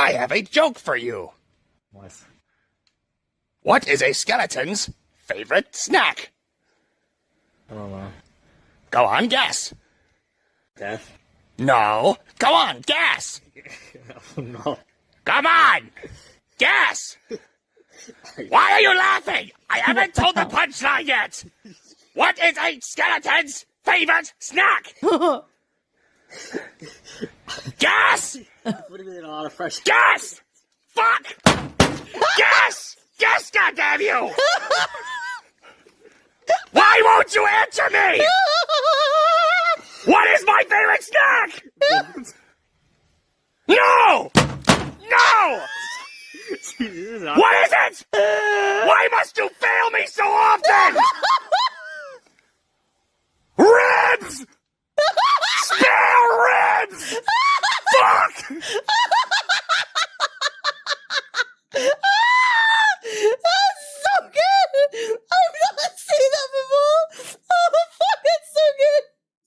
I have a joke for you. What is a skeleton's favorite snack? I don't know. Go on, guess. Death? No. Go on, guess. Oh, no. Come on. Guess. Why are you laughing? I haven't told the punchline yet. What is a skeleton's favorite snack? Guess. Putting me in a lot of pressure. Guess. Fuck. Guess. Guess, goddammit you. Why won't you answer me? What is my favorite snack? No! No! What is it? Why must you fail me so often? Ribs! Spare ribs! Fuck!